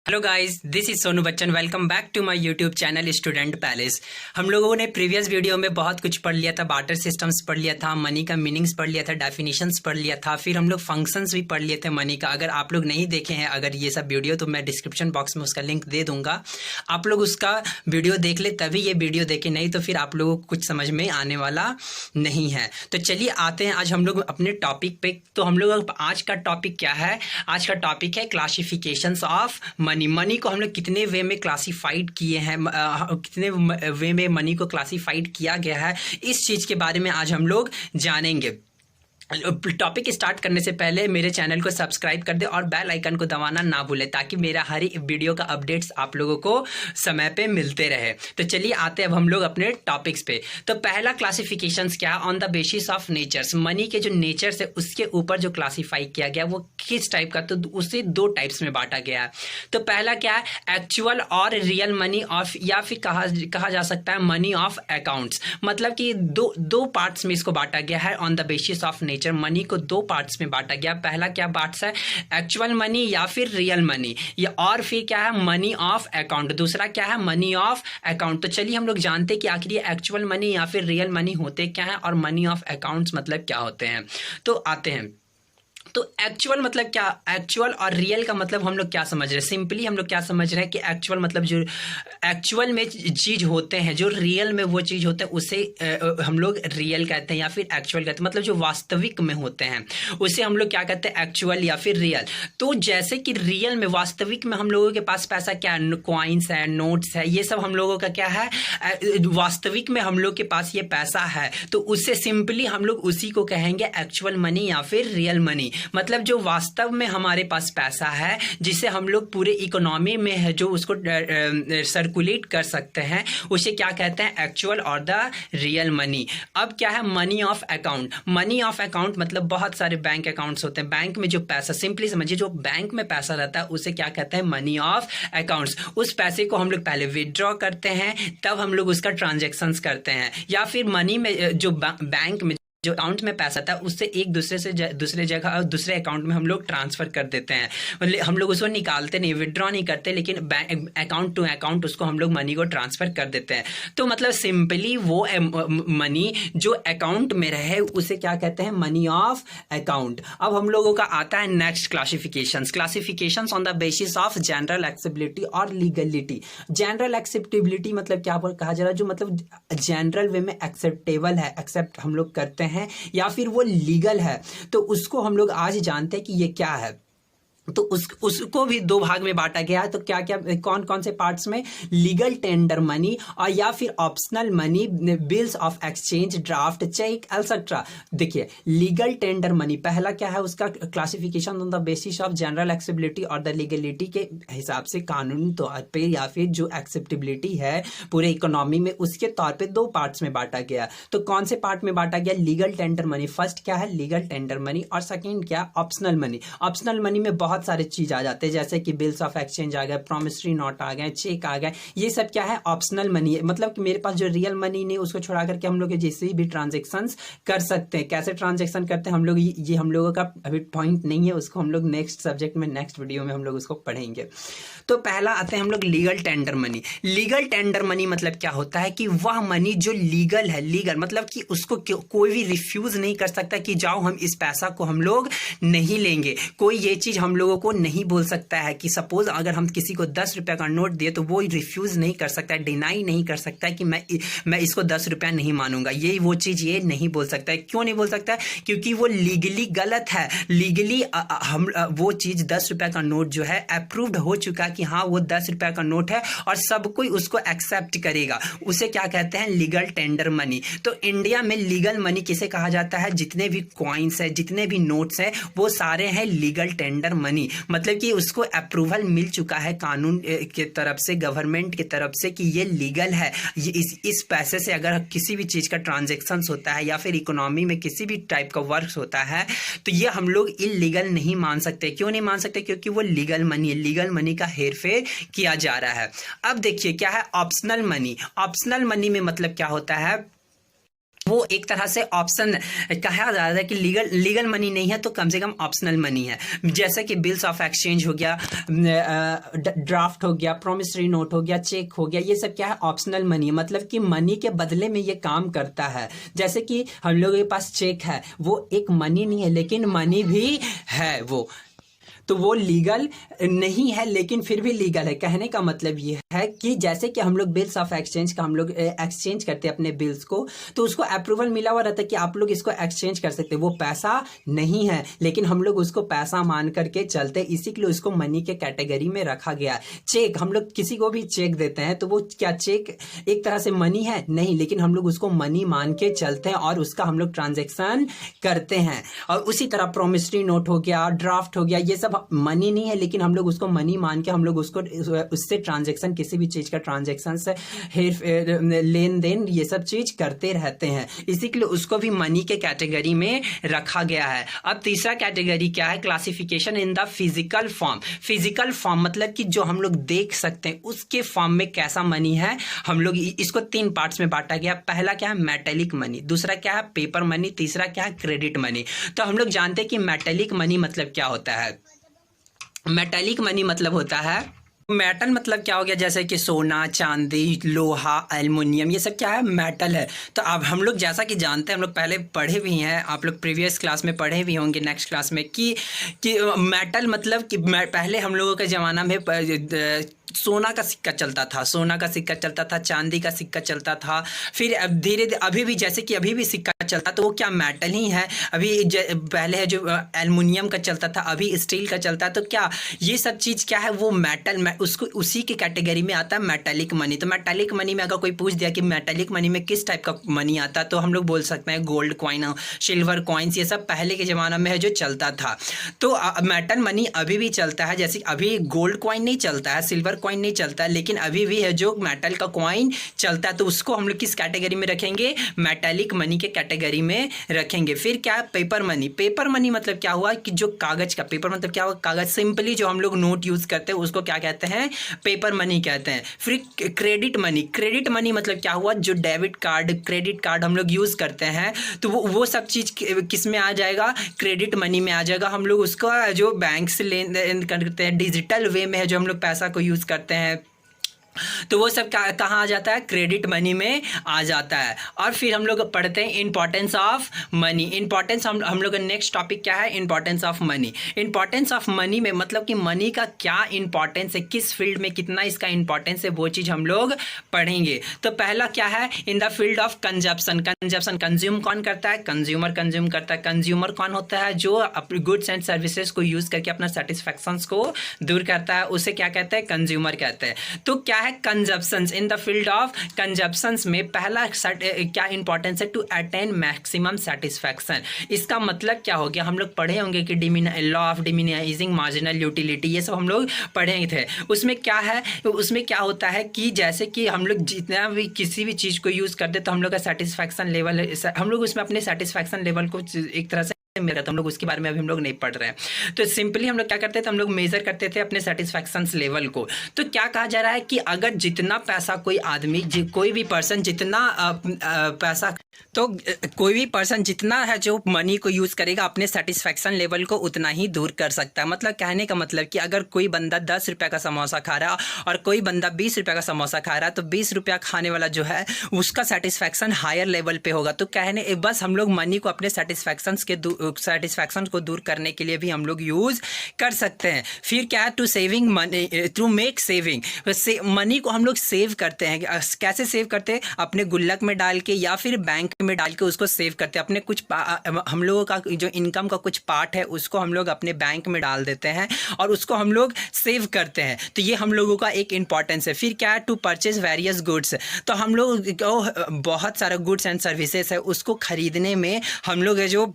Hello guys, this is Sonu Bachchan. Welcome back to my YouTube channel student palace. हम लोगों ने previous video में बहुत कुछ पढ़ लिया था, बार्टर सिस्टम्स पढ़ लिया था, मनी का मीनिंग्स पढ़ लिया था, डेफिनेशंस पढ़ लिया था, फिर हम लोग फंक्शंस भी पढ़ लिए थे मनी का। अगर आप लोग नहीं देखे हैं अगर ये सब वीडियो, तो मैं डिस्क्रिप्शन बॉक्स में उसका लिंक दे दूंगा, आप लोग उसका वीडियो देख ले, तभी ये वीडियो देखे, नहीं तो फिर आप लोगों को कुछ समझ में आने वाला नहीं है। तो चलिए आते हैं आज हम लोग अपने टॉपिक पे। तो हम लोग आज का टॉपिक क्या है? आज का टॉपिक है क्लासिफिकेशंस ऑफ मनी को हम लोग कितने वे में क्लासिफाइड किए हैं, कितने वे में मनी को क्लासिफाइड किया गया है, इस चीज के बारे में आज हम लोग जानेंगे। टॉपिक स्टार्ट करने से पहले मेरे चैनल को सब्सक्राइब कर दे और बेल आइकन को दबाना ना भूलें, ताकि मेरा हर एक वीडियो का अपडेट्स आप लोगों को समय पे मिलते रहे। तो चलिए आते हैं अब हम लोग अपने टॉपिक्स पे। तो पहला क्लासिफिकेशंस क्या है? On the basis of natures. Money के जो नेचर्स है उसके ऊपर जो क्लासीफाई किया गया वो किस टाइप का, तो उसे दो टाइप्स में बांटा गया है। तो पहला क्या है? एक्चुअल और रियल मनी ऑफ, या फिर कहा जा सकता है मनी ऑफ अकाउंट्स। मतलब कि दो पार्ट्स में इसको बांटा गया है। On the basis of money को दो पार्ट्स में बांटा गया। पहला क्या पार्ट्स है? एक्चुअल मनी या फिर रियल मनी, या और फिर क्या है? Money of account. दूसरा क्या है? Money of account. तो चलिए हम लोग जानते हैं कि आखिर ये एक्चुअल मनी या फिर रियल मनी होते क्या है और मनी ऑफ अकाउंट्स मतलब क्या होते हैं। तो आते हैं। तो एक्चुअल मतलब क्या? एक्चुअल और रियल का मतलब हम लोग क्या समझ रहे हैं? सिंपली हम लोग क्या समझ रहे हैं कि एक्चुअल मतलब जो एक्चुअल में चीज होते हैं, जो रियल में वो चीज होते हैं, उसे हम लोग रियल कहते हैं या फिर एक्चुअल कहते हैं। मतलब जो वास्तविक में होते हैं उसे हम लोग क्या कहते हैं? एक्चुअल या फिर रियल। तो जैसे कि रियल में, वास्तविक में हम लोगों के पास पैसा क्या है? कॉइन्स है, नोट्स है, ये सब हम लोगों का क्या है? वास्तविक में हम लोग के पास ये पैसा है, तो उससे सिंपली हम लोग उसी को कहेंगे एक्चुअल मनी या फिर रियल मनी। मतलब जो वास्तव में हमारे पास पैसा है, जिसे हम लोग पूरे इकोनॉमी में है जो उसको सर्कुलेट कर सकते हैं, उसे क्या कहते हैं? एक्चुअल और द रियल मनी। अब क्या है? Money of account. Money of account मतलब बहुत सारे बैंक अकाउंट्स होते हैं। बैंक में जो पैसा, सिंपली समझिए, जो बैंक में पैसा रहता है उसे क्या कहते हैं? Money of accounts. उस पैसे को हम लोग पहले विदड्रॉ करते हैं, तब हम लोग उसका ट्रांजेक्शन्स करते हैं। या फिर मनी में जो बैंक में जो अकाउंट में पैसा था उससे एक दूसरे से दूसरे जगह, दूसरे अकाउंट में हम लोग ट्रांसफर कर देते हैं। मतलब हम लोग उसको निकालते नहीं, विड्रॉ नहीं करते, लेकिन अकाउंट टू अकाउंट उसको हम लोग मनी को ट्रांसफर कर देते हैं। तो मतलब सिंपली वो मनी जो अकाउंट में रहे उसे क्या कहते हैं? Money of account. अब हम लोगों का आता है next classifications on the basis of general acceptability और लीगलिटी। जनरल एक्सेप्टेबिलिटी मतलब क्या कहा जा रहा है? जो मतलब जनरल वे में एक्सेप्टेबल है, एक्सेप्ट हम लोग करते हैं, या फिर वो लीगल है, तो उसको हम लोग आज जानते हैं कि ये क्या है। तो उसको भी दो भाग में बांटा गया है। तो क्या क्या, कौन कौन से पार्ट्स में? लीगल टेंडर मनी और या फिर optional money, bills of exchange, draft, cheque etcetera. देखिए, लीगल टेंडर मनी पहला क्या है? उसका classification on the basis of general acceptability और द लीगलिटी के हिसाब से, कानूनी तौर पे या फिर जो एक्सेप्टेबिलिटी है पूरे इकोनॉमी में, उसके तौर पे दो पार्ट्स में बांटा गया। तो कौन से पार्ट में बांटा गया? Legal tender money. फर्स्ट क्या है? लीगल टेंडर मनी, और सेकेंड क्या? Optional money. ऑप्शनल मनी में बहुत सारे चीज आ जाते हैं, जैसे कि बिल्स ऑफ एक्सचेंज आ गए, प्रॉमिसरी नोट आ गए, चेक आ गए, ये सब क्या है? ऑप्शनल मनी है। मतलब कि मेरे पास जो रियल मनी नहीं, उसको छोड़ा करके हम लोग जैसे भी ट्रांजेक्शन्स कर सकते हैं। कैसे ट्रांजेक्शन करते हैं हम लोग, ये हम लोगों का अभी पॉइंट नहीं है, उसको हम लोग नेक्स्ट सब्जेक्ट में, नेक्स्ट वीडियो में हम लोग उसको पढ़ेंगे। तो पहला आते हैं हम लोग legal tender money. Legal tender money मतलब क्या होता है? कि वह मनी जो लीगल है, लीगल मतलब कि उसको कोई भी रिफ्यूज नहीं कर सकता कि जाओ हम इस पैसा को हम लोग नहीं लेंगे। कोई ये चीज हम लोगों को नहीं बोल सकता है कि सपोज अगर हम किसी को 10 रुपए का नोट दिए तो वो रिफ्यूज नहीं कर सकता है, डिनाई नहीं कर सकता है कि मैं इसको 10 रुपया नहीं मानूंगा। ये वो चीज ये नहीं बोल सकता है। क्यों नहीं बोल सकता है? क्योंकि वो लीगली गलत है। लीगली हम वो चीज 10 रुपए का नोट जो है अप्रूव्ड हो चुका कि हाँ वो 10 रुपए का नोट है और सब कोई उसको एक्सेप्ट करेगा, उसे क्या कहते हैं? Legal tender money. तो इंडिया में लीगल मनी किसे कहा जाता है? जितने भी कॉइन्स है, जितने भी नोट्स है, वो सारे हैं लीगल टेंडर मनी। मनी, मतलब कि उसको अप्रूवल मिल चुका है कानून के तरफ से, गवर्नमेंट की तरफ से कि ये लीगल है, ये इस पैसे से अगर किसी भी चीज़ का ट्रांजेक्शन्स होता है या फिर इकोनॉमी में किसी भी टाइप का वर्क होता है तो ये हम लोग इलीगल नहीं मान सकते। क्यों नहीं मान सकते? क्योंकि वो लीगल मनी है, लीगल मनी का हेरफेर किया जा रहा है। अब देखिए क्या है ऑप्शनल मनी। ऑप्शनल मनी में मतलब क्या होता है, वो एक तरह से ऑप्शन कहा जा रहा है कि लीगल मनी नहीं है तो कम से कम ऑप्शनल मनी है। जैसे कि बिल्स ऑफ एक्सचेंज हो गया, ड्राफ्ट हो गया, प्रोमिसरी नोट हो गया, चेक हो गया, ये सब क्या है ऑप्शनल मनी है, मतलब कि मनी के बदले में ये काम करता है। जैसे कि हम लोगों के पास चेक है, वो एक मनी नहीं है लेकिन मनी भी है वो, तो वो लीगल नहीं है लेकिन फिर भी लीगल है। कहने का मतलब ये है कि जैसे कि हम लोग बिल्स ऑफ एक्सचेंज का हम लोग एक्सचेंज करते हैं अपने बिल्स को, तो उसको अप्रूवल मिला हुआ रहता है कि आप लोग इसको एक्सचेंज कर सकते हैं। वो पैसा नहीं है लेकिन हम लोग उसको पैसा मान करके चलते, इसी के लिए उसको मनी के कैटेगरी में रखा गया। चेक, हम लोग किसी को भी चेक देते हैं तो वो क्या चेक एक तरह से मनी है? नहीं, लेकिन हम लोग उसको मनी मान के चलते हैं और उसका हम लोग ट्रांजेक्शन करते हैं। और उसी तरह प्रोमिसरी नोट हो गया, ड्राफ्ट हो गया, ये सब मनी नहीं है लेकिन हम लोग उसको मनी मान के हम लोग उसको उससे ट्रांजैक्शन, किसी भी चीज का ट्रांजैक्शन से लेन देन ये सब चीज करते रहते हैं, इसी के लिए उसको भी मनी के कैटेगरी में रखा गया है। अब तीसरा कैटेगरी क्या है, classification in the physical form. Physical form मतलब कि जो हम लोग देख सकते हैं उसके फॉर्म में कैसा मनी है, हम लोग इसको 3 पार्ट्स में बांटा गया। पहला क्या है मेटेलिक मनी, दूसरा क्या है पेपर मनी, तीसरा क्या है क्रेडिट मनी। तो हम लोग जानते हैं कि मेटेलिक मनी मतलब क्या होता है। मेटेलिक मनी मतलब होता है, मेटल मतलब क्या हो गया, जैसे कि सोना, चांदी, लोहा, एल्युमिनियम, ये सब क्या है मेटल है। तो अब हम लोग जैसा कि जानते हैं, हम लोग पहले पढ़े भी हैं, आप लोग प्रीवियस क्लास में पढ़े भी होंगे, नेक्स्ट क्लास में कि मेटल मतलब कि पहले हम लोगों के ज़माना में सोना का सिक्का चलता था, सोना का सिक्का चलता था, चांदी का सिक्का चलता था, फिर अब धीरे धीरे अभी भी जैसे कि अभी भी सिक्का चलता तो वो क्या मेटल ही है। अभी पहले है जो एल्युमिनियम का चलता था, अभी स्टील का चलता है, तो क्या ये सब चीज़ क्या है वो मेटल, उसको उसी के कैटेगरी में आता है मेटेलिक मनी। तो मेटेलिक मनी में अगर कोई पूछ दिया कि मेटेलिक मनी में किस टाइप का मनी आता है तो हम लोग बोल सकते हैं गोल्ड कॉइन, सिल्वर कॉइन्स, ये सब पहले के ज़माना में है जो चलता था। तो मेटल मनी अभी भी चलता है, जैसे अभी गोल्ड कॉइन नहीं चलता है, सिल्वर कॉइन नहीं चलता है, लेकिन अभी भी है जो मेटल का कॉइन चलता है, तो उसको हम लोग किस कैटेगरी में रखेंगे, मेटेलिक मनी के कैटेगरी में रखेंगे। फिर क्या है पेपर मनी। पेपर मनी मतलब क्या हुआ कि जो कागज का, पेपर मतलब क्या हुआ कागज, सिंपली जो हम लोग नोट यूज करते हैं उसको क्या कहते हैं, पेपर मनी कहते हैं। फिर क्रेडिट मनी। क्रेडिट मनी मतलब क्या हुआ, जो डेबिट कार्ड, क्रेडिट कार्ड हम लोग यूज करते हैं तो वो सब चीज किस में आ जाएगा, क्रेडिट मनी में आ जाएगा। हम लोग उसका जो बैंक से लेन देन करते हैं, डिजिटल वे में है जो हम लोग पैसा को यूज करते हैं, तो वो सब कहाँ आ जाता है, क्रेडिट मनी में आ जाता है। और फिर हम लोग पढ़ते हैं इंपॉर्टेंस ऑफ मनी। इंपॉर्टेंस हम लोग का नेक्स्ट टॉपिक क्या है, importance of money. Importance of money में मतलब कि मनी का क्या इंपॉर्टेंस है, किस फील्ड में कितना इसका इंपॉर्टेंस है, वो चीज़ हम लोग पढ़ेंगे। तो पहला क्या है, in the field of consumption. Consumption, consume कौन करता है, कंज्यूमर कंज्यूम करता है। कंज्यूमर कौन होता है, जो अपने गुड्स एंड सर्विसेज को यूज करके अपना सेटिस्फैक्शन को दूर करता है, उसे क्या कहते हैं, कंज्यूमर कहते हैं। तो क्या consumptions, in the field of consumptions में पहला क्या इंपॉर्टेंस है, टू अटेन मैक्सिमम सेटिस्फैक्शन। इसका मतलब क्या हो गया, हम लोग पढ़े होंगे कि लॉ ऑफ डिमिनिमाइजिंग मार्जिनल यूटिलिटी, ये सब हम लोग पढ़े थे। उसमें क्या है, उसमें क्या होता है कि जैसे कि हम लोग जितना भी किसी भी चीज़ को यूज़ करते तो हम लोग का सेटिस्फैक्शन लेवल, हम लोग उसमें अपने सेटिस्फैक्शन लेवल को एक तरह से मेरा, तो हम लोग उसके बारे में अभी हम लोग नहीं पढ़ रहे हैं। तो सिंपली हम लोग क्या करते थे, हम लोग मेजर करते थे अपने सेटिस्फैक्शन लेवल को। तो क्या कहा जा रहा है कि अगर जितना पैसा कोई आदमी, कोई भी पर्सन जितना पैसा, तो कोई भी पर्सन जितना है जो मनी को यूज़ करेगा अपने सेटिस्फैक्शन लेवल को उतना ही दूर कर सकता है। मतलब कहने का मतलब कि अगर कोई बंदा 10 रुपये का समोसा खा रहा है और कोई बंदा 20 रुपये का समोसा खा रहा है, तो 20 रुपया खाने वाला जो है उसका सेटिस्फैक्शन हायर लेवल पे होगा। तो कहने बस हम लोग मनी को अपने सेटिस्फैक्शन को दूर करने के लिए भी हम लोग यूज़ कर सकते हैं। फिर क्या है, to saving money, to make saving. Money को हम लोग सेव करते हैं, कैसे सेव करते हैं, अपने गुल्लक में डाल के या फिर बैंक में डाल के उसको सेव करते हैं। अपने कुछ हम लोगों का जो इनकम का कुछ पार्ट है उसको हम लोग अपने बैंक में डाल देते हैं और उसको हम लोग सेव करते हैं। तो ये हम लोगों का एक इंपॉर्टेंस है। फिर क्या है, टू परचेज वेरियस गुड्स। तो हम लोग बहुत सारा गुड्स एंड सर्विसेज है उसको खरीदने में हम लोग जो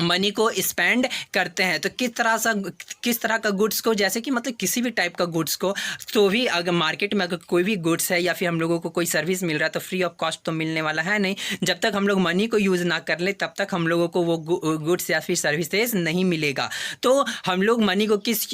मनी को स्पेंड करते हैं। तो किस तरह का गुड्स को, जैसे कि मतलब किसी भी टाइप का गुड्स को, तो भी अगर मार्केट में अगर कोई भी गुड्स है या फिर हम लोगों को कोई सर्विस मिल रहा है तो फ्री ऑफ कॉस्ट तो मिलने वाला है नहीं। जब तक हम लोग मनी को यूज़ ना कर ले तब तक हम लोगों को वो गुड्स या फिर सर्विसेज नहीं मिलेगा। तो हम लोग मनी को किस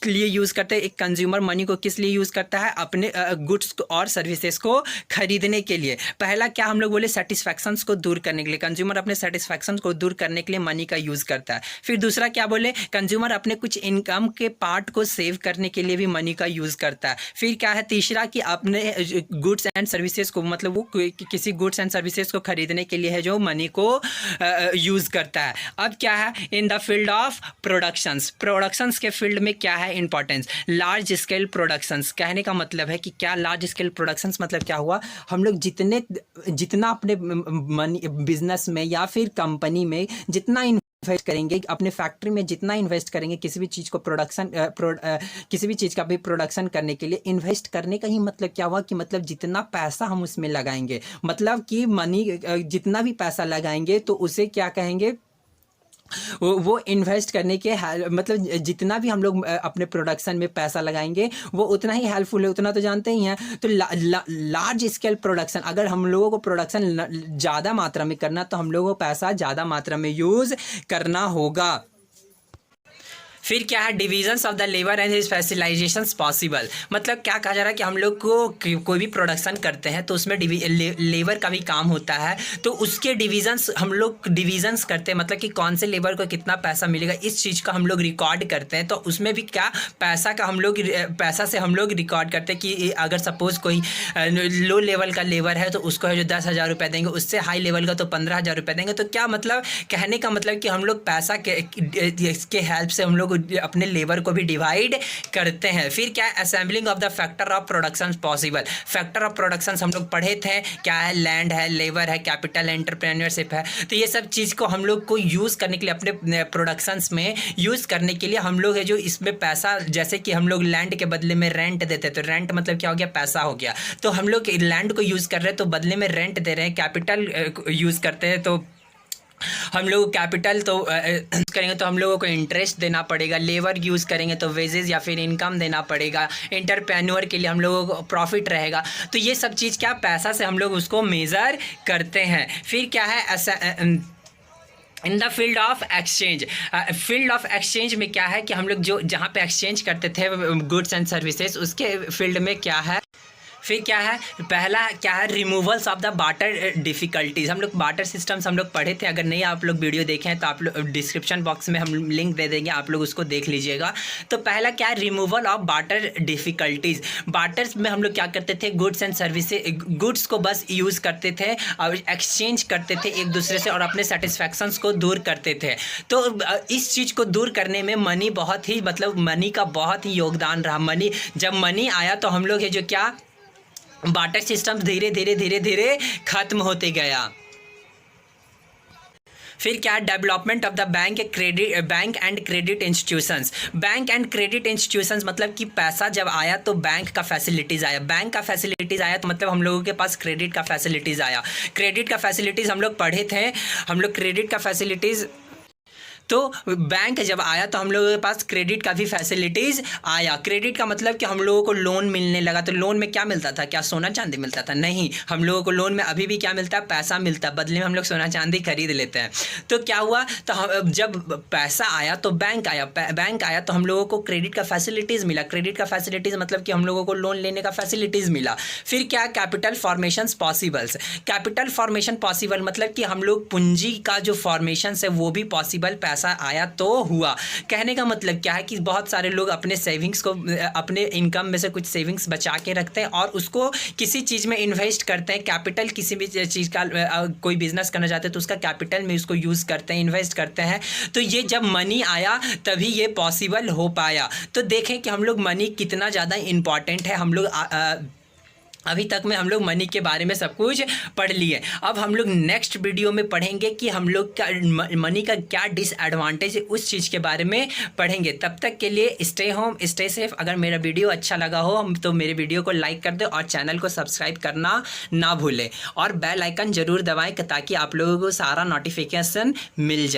लिए यूज़ करते हैं, एक कंज्यूमर मनी को किस लिए यूज़ करता है, अपने गुड्स और सर्विसेज को खरीदने के लिए। पहला क्या हम लोग बोले, सेटिस्फैक्शंस को दूर करने के लिए, कंज्यूमर अपने सेटिस्फैक्शन को दूर करने के लिए मनी का यूज़ करता है। फिर दूसरा क्या बोले, कंज्यूमर अपने कुछ इनकम के पार्ट को सेव करने के लिए भी मनी का यूज़ करता है। फिर क्या है तीसरा, कि अपने गुड्स एंड सर्विसेज को, मतलब वो किसी गुड्स एंड सर्विसेज को खरीदने के लिए है जो मनी को यूज़ करता है। अब क्या है, in the field of productions के फील्ड में क्या है इंपॉर्टेंस, लार्ज स्केल प्रोडक्शंस। कहने का मतलब है कि क्या लार्ज स्केल प्रोडक्शंस मतलब क्या हुआ, हम लोग जितना अपने मनी बिजनेस में या फिर कंपनी में जितना इन्वेस्ट करेंगे, अपने फैक्ट्री में जितना इन्वेस्ट करेंगे, किसी भी चीज़ को किसी भी चीज़ का भी प्रोडक्शन करने के लिए इन्वेस्ट करने का ही मतलब क्या हुआ, कि मतलब जितना पैसा हम उसमें लगाएंगे, मतलब कि मनी जितना भी पैसा लगाएंगे तो उसे क्या कहेंगे, वो इन्वेस्ट करने के मतलब जितना भी हम लोग अपने प्रोडक्शन में पैसा लगाएंगे वो उतना ही हेल्पफुल है, उतना तो जानते ही हैं। तो लार्ज स्केल प्रोडक्शन, अगर हम लोगों को प्रोडक्शन ज़्यादा मात्रा में करना तो हम लोगों को पैसा ज़्यादा मात्रा में यूज़ करना होगा। फिर क्या है, divisions of the labour and specialisations possible. मतलब क्या कहा जा रहा है कि हम लोग को कोई भी प्रोडक्शन करते हैं तो उसमें लेबर का भी काम होता है, तो उसके डिविजन्स हम लोग डिविजन्स करते हैं, मतलब कि कौन से लेबर को कितना पैसा मिलेगा इस चीज़ का हम लोग रिकॉर्ड करते हैं। तो उसमें भी क्या पैसा से हम लोग रिकॉर्ड करते हैं कि अगर सपोज़ कोई लो लेवल का लेबर है तो उसको है जो 10,000 रुपये देंगे, उससे हाई लेवल का तो 15,000 रुपये देंगे। तो क्या मतलब, कहने का मतलब कि हम लोग पैसा के हेल्प से हम लोग अपने लेबर को भी डिवाइड करते हैं। फिर क्या है, assembling of the factor of production possible. Factor of production हम लोग पढ़े थे, क्या है, लैंड है, लेबर है, कैपिटल, एंटरप्रेन्योरशिप है। तो ये सब चीज़ को हम लोग को यूज़ करने के लिए, अपने प्रोडक्शंस में यूज़ करने के लिए हम लोग है जो इसमें पैसा, जैसे कि हम लोग लैंड के बदले में रेंट देते हैं, तो रेंट मतलब क्या हो गया, पैसा हो गया। तो हम लोग लैंड को यूज़ कर रहे हैं तो बदले में रेंट दे रहे हैं। कैपिटल यूज़ करते हैं तो हम लोग कैपिटल तो करेंगे तो हम लोगों को इंटरेस्ट देना पड़ेगा। लेबर यूज़ करेंगे तो वेजेस या फिर इनकम देना पड़ेगा। एंटरप्रेन्योर के लिए हम लोगों को प्रॉफिट रहेगा। तो ये सब चीज़ क्या, पैसा से हम लोग उसको मेज़र करते हैं। फिर क्या है, in the field of exchange. Field of exchange में क्या है कि हम लोग जो जहाँ पे एक्सचेंज करते थे गुड्स एंड सर्विसेज, उसके फील्ड में क्या है। फिर क्या है, पहला क्या है, removals of the barter difficulties. हम लोग बार्टर सिस्टम्स हम लोग पढ़े थे, अगर नहीं आप लोग वीडियो देखें तो आप लोग डिस्क्रिप्शन बॉक्स में हम लिंक दे देंगे, आप लोग उसको देख लीजिएगा। तो पहला क्या है, removal of barter difficulties. Barters में हम लोग क्या करते थे, गुड्स एंड सर्विसेज, गुड्स को बस यूज़ करते थे और एक्सचेंज करते थे एक दूसरे से और अपने सेटिस्फैक्शंस को दूर करते थे। तो इस चीज़ को दूर करने में मनी बहुत ही, मतलब मनी का बहुत ही योगदान रहा। जब मनी आया तो हम लोग है जो क्या, बार्टर सिस्टम धीरे धीरे खत्म होते गया। फिर क्या, development of the bank and credit institutions. Bank and credit institutions मतलब कि पैसा जब आया तो बैंक का फैसिलिटीज़ आया। बैंक का फैसिलिटीज़ आया तो मतलब हम लोगों के पास क्रेडिट का फैसिलिटीज़ आया। क्रेडिट का फैसिलिटीज़ हम लोग पढ़े थे, हम लोग क्रेडिट का फैसिलिटीज़, तो बैंक जब आया तो हम लोगों के पास क्रेडिट का भी फैसिलिटीज़ आया। क्रेडिट का मतलब कि हम लोगों को लोन मिलने लगा। तो लोन में क्या मिलता था, क्या सोना चांदी मिलता था, नहीं, हम लोगों को लोन में अभी भी क्या मिलता है, पैसा मिलता है, बदले में हम लोग सोना चांदी खरीद लेते हैं। तो क्या हुआ, तो जब पैसा आया तो बैंक आया तो हम लोगों को क्रेडिट का फैसिलिटीज़ मिला। क्रेडिट का फैसिलिटीज़ मतलब कि हम लोगों को लोन लेने का फैसिलिटीज़ मिला। फिर क्या, capital formation possibles. Capital formation possible मतलब कि हम लोग पूंजी का जो फॉर्मेशन है वो भी पॉसिबल, पैसा आया तो हुआ। कहने का मतलब क्या है कि बहुत सारे लोग अपने सेविंग्स को, अपने इनकम में से कुछ सेविंग्स बचा के रखते हैं और उसको किसी चीज़ में इन्वेस्ट करते हैं। कैपिटल किसी भी चीज़ का, कोई बिजनेस करना चाहते हैं तो उसका कैपिटल में उसको यूज़ करते हैं, इन्वेस्ट करते हैं। तो ये जब मनी आया तभी ये पॉसिबल हो पाया। तो देखें कि हम लोग मनी कितना ज़्यादा इम्पॉर्टेंट है। हम लोग अभी तक में हम लोग मनी के बारे में सब कुछ पढ़ लिए। अब हम लोग नेक्स्ट वीडियो में पढ़ेंगे कि हम लोग का मनी का क्या डिसएडवांटेज है, उस चीज़ के बारे में पढ़ेंगे। तब तक के लिए स्टे होम, स्टे सेफ। अगर मेरा वीडियो अच्छा लगा हो तो मेरे वीडियो को लाइक कर दे और चैनल को सब्सक्राइब करना ना भूलें और बेल आइकन ज़रूर दबाएं ताकि आप लोगों को सारा नोटिफिकेशन मिल जाए।